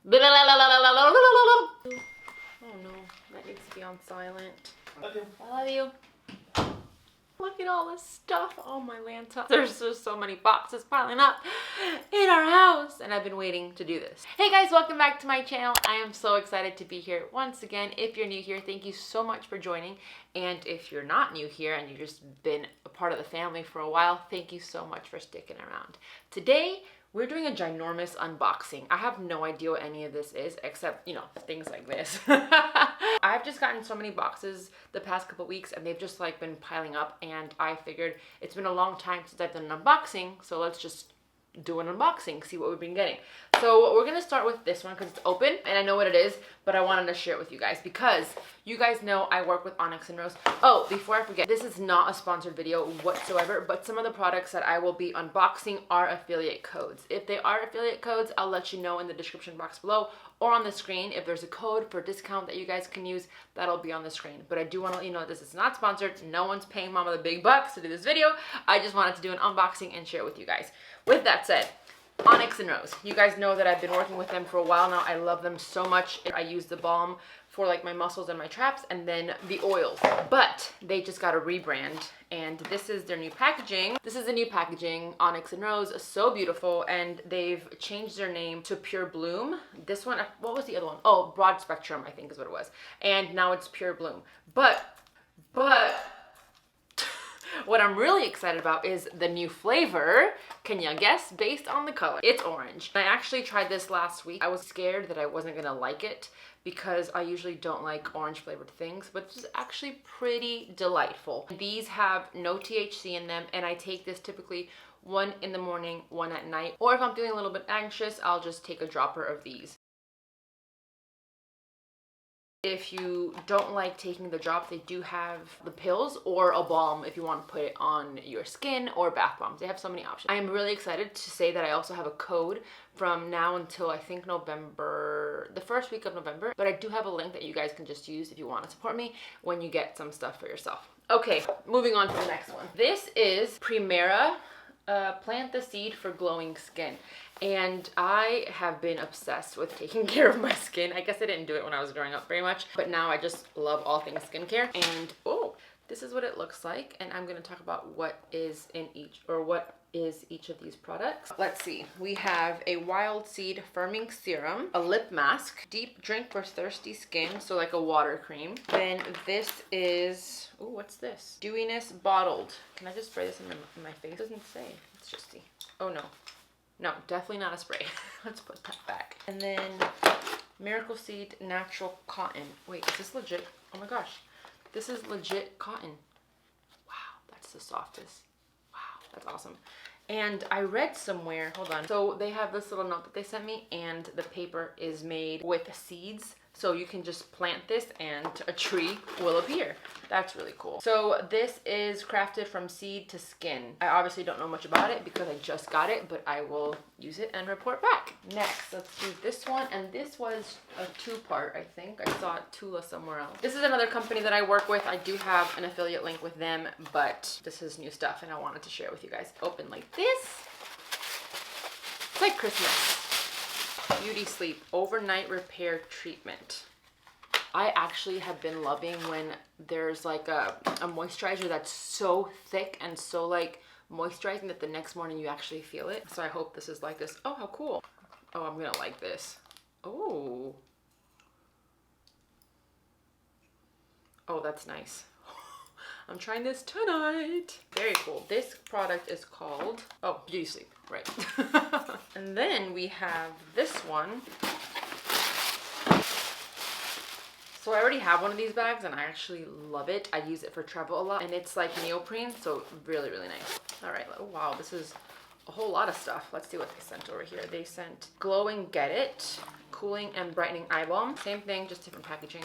Oh no, that needs to be on silent. Love you. I love you. Look at all this stuff. Oh my Lanta. There's just so many boxes piling up in our house, and I've been waiting to do this. Hey guys, welcome back to my channel. I am so excited to be here once again. If you're new here, thank you so much for joining. And if you're not new here and you've just been a part of the family for a while, thank you so much for sticking around. Today, we're doing a ginormous unboxing. I have no idea what any of this is, except, you know, things like this. I've just gotten so many boxes the past couple weeks, and they've just like been piling up, and I figured it's been a long time since I've done an unboxing, so let's just do an unboxing, see what we've been getting. So we're gonna start with this one because it's open and I know what it is, but I wanted to share it with you guys because you guys know I work with Onyx and Rose. Oh, before I forget, this is not a sponsored video whatsoever, but some of the products that I will be unboxing are affiliate codes. If they are affiliate codes, I'll let you know in the description box below or on the screen. If there's a code for discount that you guys can use, that'll be on the screen. But I do want to let you know this is not sponsored. No one's paying Mama the big bucks to do this video. I just wanted to do an unboxing and share it with you guys. With that said, Onyx and Rose. You guys know that I've been working with them for a while now. I love them so much. I use the balm for like my muscles and my traps, and then the oils. But they just got a rebrand, and this is their new packaging. This is the new packaging, Onyx and Rose, so beautiful, and they've changed their name to Pure Bloom. This one, what was the other one? Oh, Broad Spectrum, I think is what it was. And now it's Pure Bloom. But what I'm really excited about is the new flavor. Can you guess? Based on the color. It's orange. I actually tried this last week. I was scared that I wasn't gonna like it because I usually don't like orange flavored things, but it's actually pretty delightful. These have no THC in them, and I take this typically one in the morning, one at night, or if I'm feeling a little bit anxious, I'll just take a dropper of these. If you don't like taking the drop, they do have the pills or a balm if you want to put it on your skin, or bath bombs. They have so many options. I am really excited to say that I also have a code from now until I think November, the first week of November, but I do have a link that you guys can just use if you want to support me when you get some stuff for yourself. Okay, moving on to the next one. This is Primera. Plant the seed for glowing skin, and I have been obsessed with taking care of my skin. I guess I didn't do it when I was growing up very much, but now I just love all things skincare. And oh, this is what it looks like, and I'm going to talk about what is in each, or what is each of these products. Let's see. We have a wild seed firming serum, a lip mask, deep drink for thirsty skin, so like a water cream. Then this is, oh, what's this? Dewiness bottled. Can I just spray this in my face? It doesn't say. Let's just see. Oh no. No, definitely not a spray. Let's put that back. And then Miracle Seed Natural Cotton. Wait, is this legit? Oh my gosh. This is legit cotton. Wow, that's the softest. Wow, that's awesome. And I read somewhere, hold on. So they have this little note that they sent me, and the paper is made with seeds. So you can just plant this and a tree will appear. That's really cool. So this is crafted from seed to skin. I obviously don't know much about it because I just got it, but I will use it and report back. Next, let's do this one. And this was a two-part, I think. I saw it Tula somewhere else. This is another company that I work with. I do have an affiliate link with them, but this is new stuff and I wanted to share it with you guys. Open like this. It's like Christmas. Beauty Sleep Overnight Repair Treatment. I actually have been loving when there's like a moisturizer that's so thick and so like moisturizing that the next morning you actually feel it. So I hope this is like this. Oh, how cool. Oh, I'm gonna like this. Oh. Oh, that's nice. I'm trying this tonight. Very cool. This product is called, oh, Beauty Sleep, right. And then we have this one. So I already have one of these bags and I actually love it. I use it for travel a lot, and it's like neoprene, so really, really nice. All right, oh wow, this is a whole lot of stuff. Let's see what they sent over here. They sent Glow and Get It, Cooling and Brightening Eye Balm. Same thing, just different packaging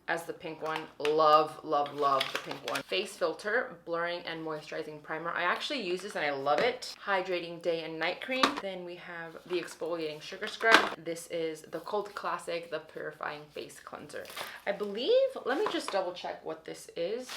as the pink one. Love, love, love the pink one. Face Filter, Blurring and Moisturizing Primer. I actually use this and I love it. Hydrating Day and Night Cream. Then we have the Exfoliating Sugar Scrub. This is the Cult Classic, the Purifying Face Cleanser. I believe, let me just double check what this is.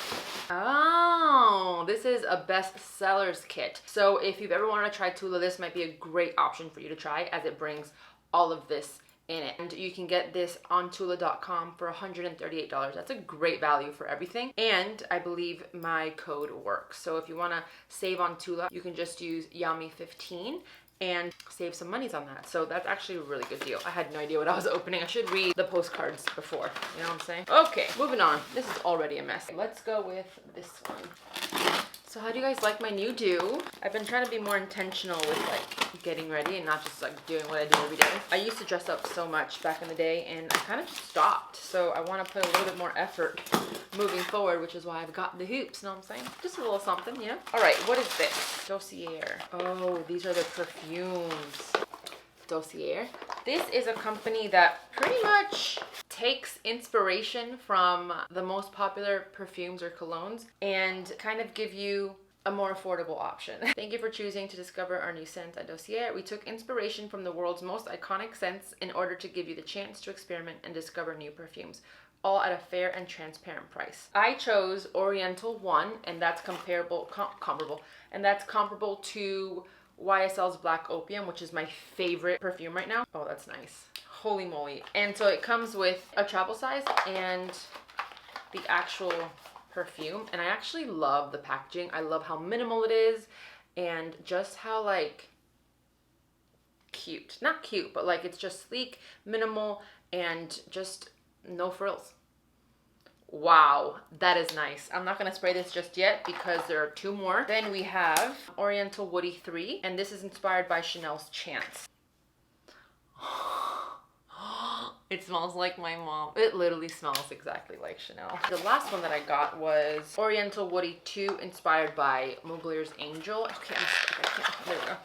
Oh, this is a best sellers kit. So if you've ever wanted to try Tula, this might be a great option for you to try, as it brings all of this in it. And you can get this on Tula.com for $138. That's a great value for everything. And I believe my code works. So if you want to save on Tula, you can just use Yami15 and save some monies on that. So that's actually a really good deal. I had no idea what I was opening. I should read the postcards before, you know what I'm saying? Okay, moving on. This is already a mess. Let's go with this one. So how do you guys like my new do? I've been trying to be more intentional with like getting ready and not just like doing what I do every day. I used to dress up so much back in the day and I kind of just stopped. So I want to put a little bit more effort moving forward, which is why I've got the hoops, you know what I'm saying? Just a little something, you know? All right, what is this? Dossier. Oh, these are the perfumes. Dossier. This is a company that pretty much takes inspiration from the most popular perfumes or colognes and kind of give you a more affordable option. Thank you for choosing to discover our new scent at Dossier. We took inspiration from the world's most iconic scents in order to give you the chance to experiment and discover new perfumes, all at a fair and transparent price. I chose Oriental 1, and that's comparable to YSL's Black Opium, which is my favorite perfume right now. Oh, that's nice. Holy moly. And so it comes with a travel size and the actual perfume. And I actually love the packaging. I love how minimal it is and just how like cute. Not cute, but like it's just sleek, minimal, and just no frills. Wow, that is nice. I'm not gonna spray this just yet because there are 2 more. Then we have Oriental Woody 3, and this is inspired by Chanel's Chance. It smells like my mom. It literally smells exactly like Chanel. The last one that I got was Oriental Woody 2, inspired by Muglier's Angel. Okay, there we go.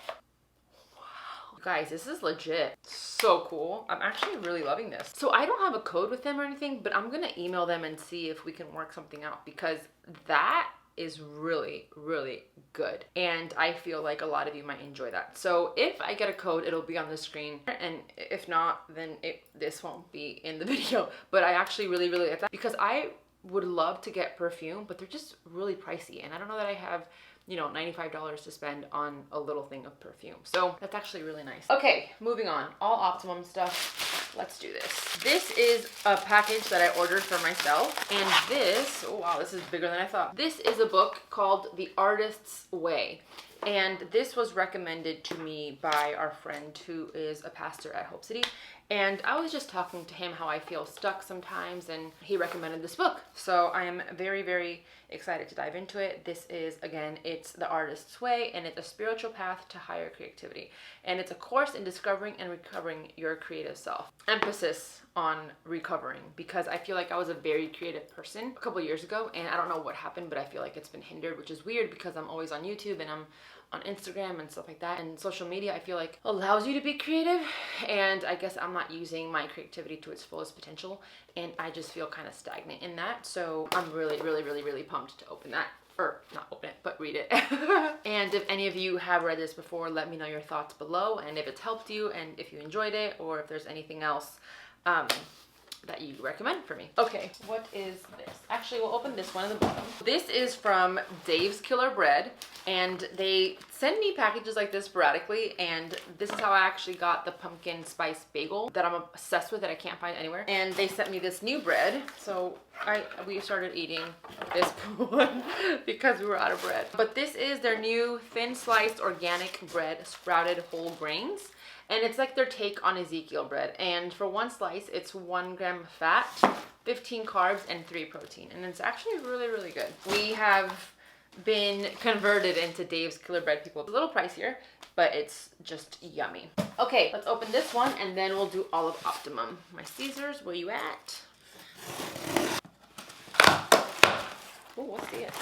Guys, this is legit. So cool. I'm actually really loving this. So I don't have a code with them or anything, but I'm gonna email them and see if we can work something out because that is really, really good. And I feel like a lot of you might enjoy that. So if I get a code, it'll be on the screen. And if not, then this won't be in the video. But I actually really, really like that because I would love to get perfume, but they're just really pricey. And I don't know that I have, you know, $95 to spend on a little thing of perfume. So that's actually really nice. Okay, moving on. All Optimum stuff. Let's do this. This is a package that I ordered for myself. And this, oh wow, this is bigger than I thought. This is a book called The Artist's Way. And this was recommended to me by our friend who is a pastor at Hope City. And I was just talking to him how I feel stuck sometimes, and he recommended this book. So I am very, very excited to dive into it. This is, again, it's The Artist's Way, and it's a spiritual path to higher creativity. And it's a course in discovering and recovering your creative self. Emphasis on recovering, because I feel like I was a very creative person a couple years ago, and I don't know what happened, but I feel like it's been hindered, which is weird because I'm always on YouTube and I'm on Instagram and stuff like that, and social media I feel like allows you to be creative, and I guess I'm not using my creativity to its fullest potential, and I just feel kind of stagnant in that. So I'm really, really, really, really pumped to open that, or not open it, but read it. And if any of you have read this before, let me know your thoughts below, and if it's helped you, and if you enjoyed it, or if there's anything else that you recommend for me. Okay, what is this? Actually, we'll open this one in the bottom. This is from Dave's Killer Bread, and they send me packages like this sporadically, and this is how I actually got the pumpkin spice bagel that I'm obsessed with that I can't find anywhere. And they sent me this new bread, so we started eating this one because we were out of bread. But this is their new thin sliced organic bread, sprouted whole grains. And it's like their take on Ezekiel bread. And for one slice, it's 1 gram fat, 15 carbs, and 3 protein. And it's actually really, really good. We have been converted into Dave's Killer Bread people. It's a little pricier, but it's just yummy. Okay, let's open this one, and then we'll do all of Optimum. My Caesars, where you at? Oh, what's this?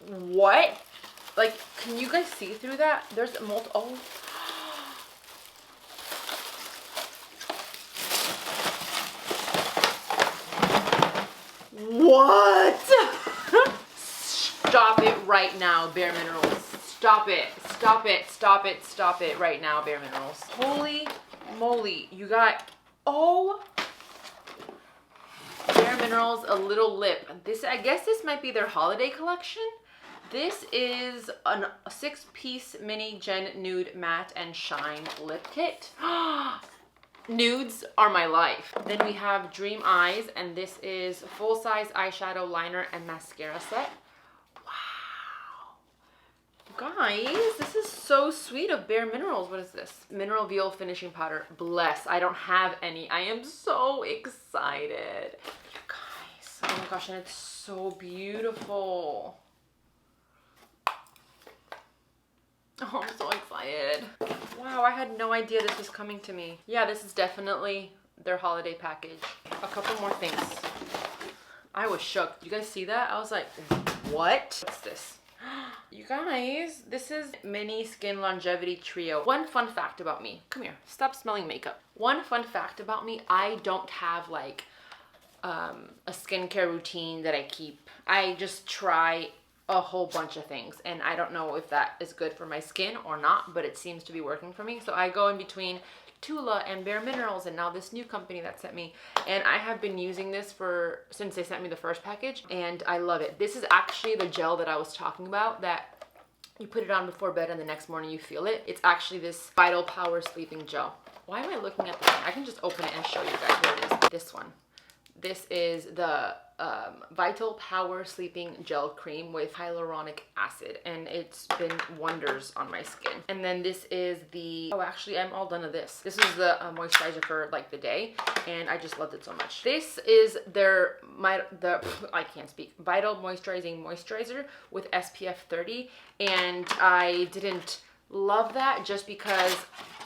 What? Like, can you guys see through that? There's multiple. Oh. What? Stop it right now, Bare Minerals. Stop it. Stop it. Stop it. Stop it right now, Bare Minerals. Holy moly. You got, oh Bare Minerals A Little Lip. This, I guess this might be their holiday collection. This is a 6-piece mini Gen Nude Matte and Shine Lip Kit. Nudes are my life. Then we have Dream Eyes, and this is full-size eyeshadow liner and mascara set. Wow. Guys, this is so sweet of Bare Minerals. What is this? Mineral Veil Finishing Powder. Bless. I don't have any. I am so excited. You guys. Oh my gosh, and it's so beautiful. Oh, I'm so excited. Wow, I had no idea this was coming to me. Yeah, this is definitely their holiday package. A couple more things. I was shook. You guys see that? I was like, what? What's this? You guys, this is Mini Skin Longevity Trio. One fun fact about me. Come here, stop smelling makeup. One fun fact about me, I don't have like a skincare routine that I keep. I just try a whole bunch of things, and I don't know if that is good for my skin or not, but it seems to be working for me. So I go in between Tula and Bare Minerals and now this new company that sent me, and I have been using this since they sent me the first package, and I love it. This is actually the gel that I was talking about, that you put it on before bed and the next morning you feel it. It's actually this Vital Power Sleeping Gel. Why am I looking at this one? I can just open it and show you guys. Here it is. This one. This is the Vital Power Sleeping Gel Cream with hyaluronic acid, and it's been wonders on my skin. And then this is the, oh, actually I'm all done with this. This is the moisturizer for like the day, and I just loved it so much. This is their, I can't speak, Vital Moisturizing Moisturizer with SPF 30, and I didn't love that just because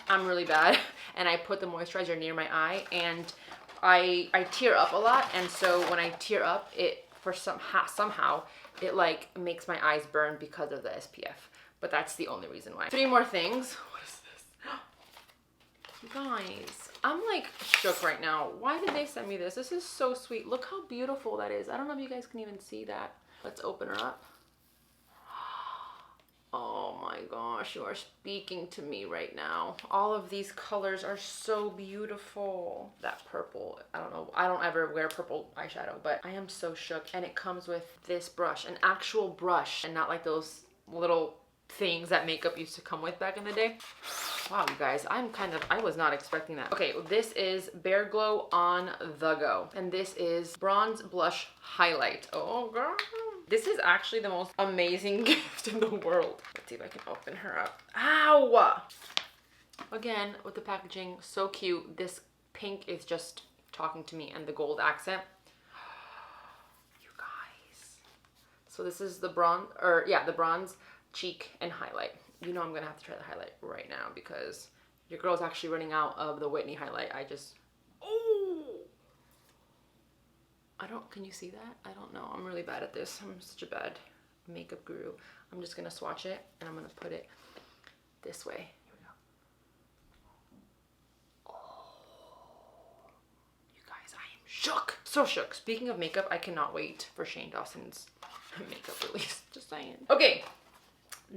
I'm really bad, and I put the moisturizer near my eye, and I tear up a lot, and so when I tear up, it somehow it like makes my eyes burn because of the SPF. But that's the only reason why. 3 more things. What is this? You guys, I'm like shook right now. Why did they send me this? This is so sweet. Look how beautiful that is. I don't know if you guys can even see that. Let's open her up. Oh my gosh, you are speaking to me right now. All of these colors are so beautiful. That purple, I don't know, I don't ever wear purple eyeshadow, but I am so shook. And it comes with this brush, an actual brush, and not like those little things that makeup used to come with back in the day. Wow, you guys, I was not expecting that. Okay, this is Bare Glow On The Go, and this is Bronze Blush Highlight. Oh girl. This is actually the most amazing gift in the world. Let's see if I can open her up. Ow! Again, with the packaging, so cute. This pink is just talking to me, and the gold accent. You guys. So this is the bronze, the bronze cheek and highlight. You know I'm gonna have to try the highlight right now because your girl's actually running out of the Whitney highlight. Can you see that? I don't know. I'm really bad at this. I'm such a bad makeup guru. I'm just gonna swatch it and I'm gonna put it this way. Here we go. Oh, you guys, I am shook. So shook. Speaking of makeup, I cannot wait for Shane Dawson's makeup release. Just saying. Okay.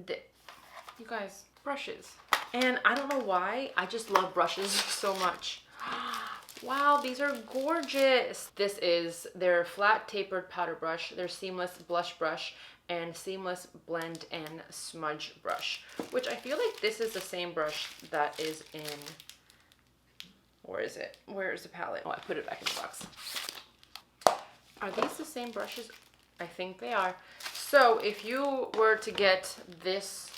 You guys, brushes. And I don't know why, I just love brushes so much. Wow, these are gorgeous. This is their flat tapered powder brush, their seamless blush brush, and seamless blend and smudge brush, which I feel like this is the same brush that is in, where is it? Where is the palette? Oh, I put it back in the box. Are these the same brushes? I think they are. So if you were to get this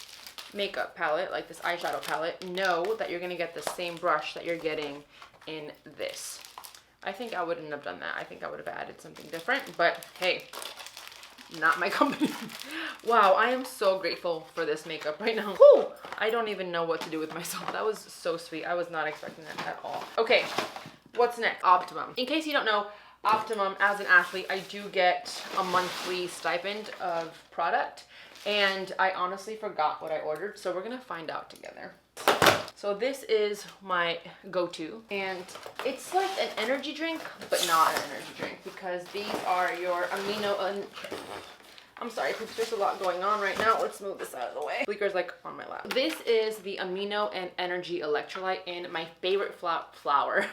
makeup palette, like this eyeshadow palette, know that you're gonna get the same brush that you're getting in this. I think I wouldn't have done that. I think I would have added something different, but hey, not my company. Wow, I am so grateful for this makeup right now. Whew, I don't even know what to do with myself. That was so sweet. I was not expecting that at all. Okay, what's next? Optimum. In case you don't know, Optimum, as an athlete, I do get a monthly stipend of product, and I honestly forgot what I ordered, so we're gonna find out together. So this is my go-to, and it's like an energy drink, but not an energy drink, because these are your I'm sorry, because there's a lot going on right now. Let's move this out of the way. Bleaker's like on my lap. This is the Amino and Energy Electrolyte in my favorite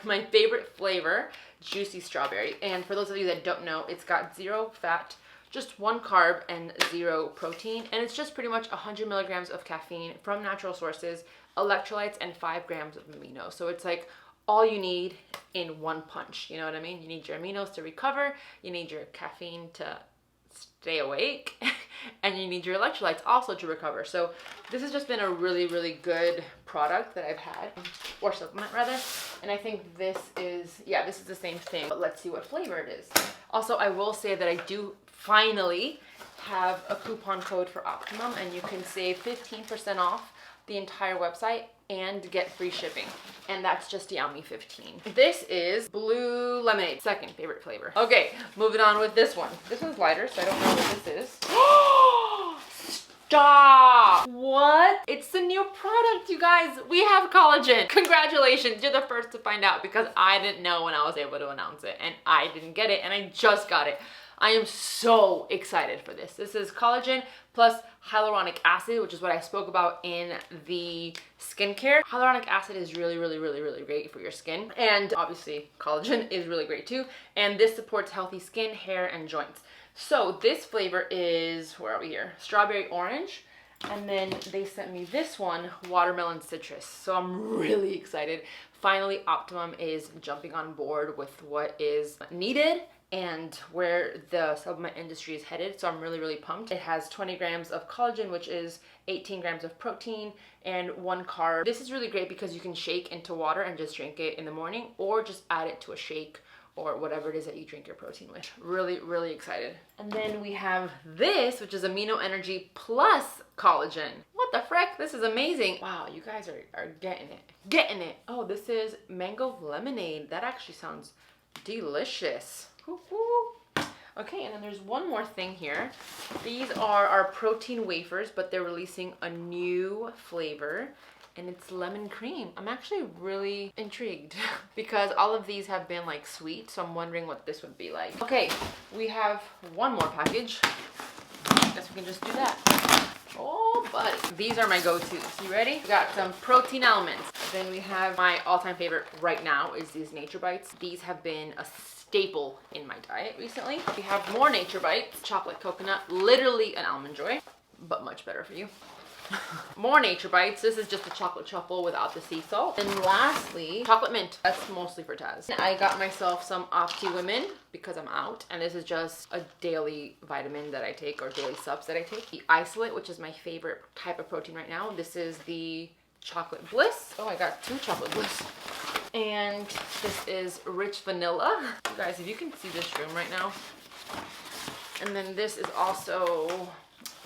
my favorite flavor, Juicy Strawberry. And for those of you that don't know, it's got 0 fat, just 1 carb and 0 protein. And it's just pretty much 100 milligrams of caffeine from natural sources, electrolytes, and 5 grams of amino. So it's like all you need in one punch. You know what I mean? You need your aminos to recover, you need your caffeine to stay awake, and you need your electrolytes also to recover. So this has just been a really, really good product that I've had, or supplement rather. And I think this is, yeah, this is the same thing, but let's see what flavor it is. Also, I will say that I do finally have a coupon code for Optimum, and you can save 15% off the entire website and get free shipping. And that's just Yami 15. This is blue lemonade, second favorite flavor. Okay, moving on with this one. This one's lighter, so I don't know what this is. Stop! What? It's the new product, you guys. We have collagen. Congratulations, you're the first to find out, because I didn't know when I was able to announce it, and I didn't get it, and I just got it. I am so excited for this. This is collagen plus hyaluronic acid, which is what I spoke about in the skincare. Hyaluronic acid is really, really, really, really great for your skin. And obviously collagen is really great too. And this supports healthy skin, hair, and joints. So this flavor is, where are we here? Strawberry orange. And then they sent me this one, watermelon citrus. So I'm really excited. Finally, Optimum is jumping on board with what is needed and where the supplement industry is headed. So I'm really, really pumped. It has 20 grams of collagen, which is 18 grams of protein and 1 carb. This is really great because you can shake into water and just drink it in the morning, or just add it to a shake or whatever it is that you drink your protein with. Really, really excited. And then we have this, which is Amino Energy plus collagen. What the frick? This is amazing. Wow, you guys are getting it. Getting it. Oh, this is mango lemonade. That actually sounds delicious. Okay, and then there's one more thing here. These are our protein wafers, but they're releasing a new flavor, and it's lemon cream. I'm actually really intrigued because all of these have been like sweet, so I'm wondering what this would be like. Okay, we have one more package. Guess we can just do that. Oh, buddy. These are my go-tos. You ready? We got some protein elements. Then we have my all-time favorite right now is these Nature Bites. These have been a staple in my diet recently. We have more Nature Bites, chocolate coconut, literally an almond joy, but much better for you. More Nature Bites. This is just a chocolate truffle without the sea salt. And lastly, chocolate mint. That's mostly for Taz. I got myself some Opti Women because I'm out, and this is just a daily vitamin that I take, or daily subs that I take. The Isolate, which is my favorite type of protein right now. This is the Chocolate Bliss. Oh, I got 2 Chocolate Bliss. And this is Rich Vanilla. You guys, if you can see this room right now. And then this is also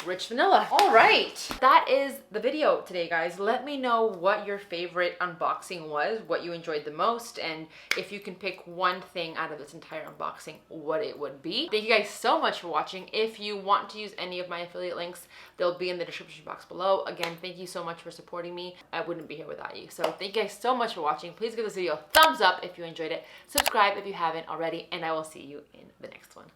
Rich Vanilla. All right, that is the video today, guys. Let me know what your favorite unboxing was, what you enjoyed the most, and if you can pick one thing out of this entire unboxing, what it would be. Thank you guys so much for watching. If you want to use any of my affiliate links, they'll be in the description box below. Again, thank you so much for supporting me. I wouldn't be here without you. So thank you guys so much for watching. Please give this video a thumbs up if you enjoyed it. Subscribe if you haven't already, and I will see you in the next one.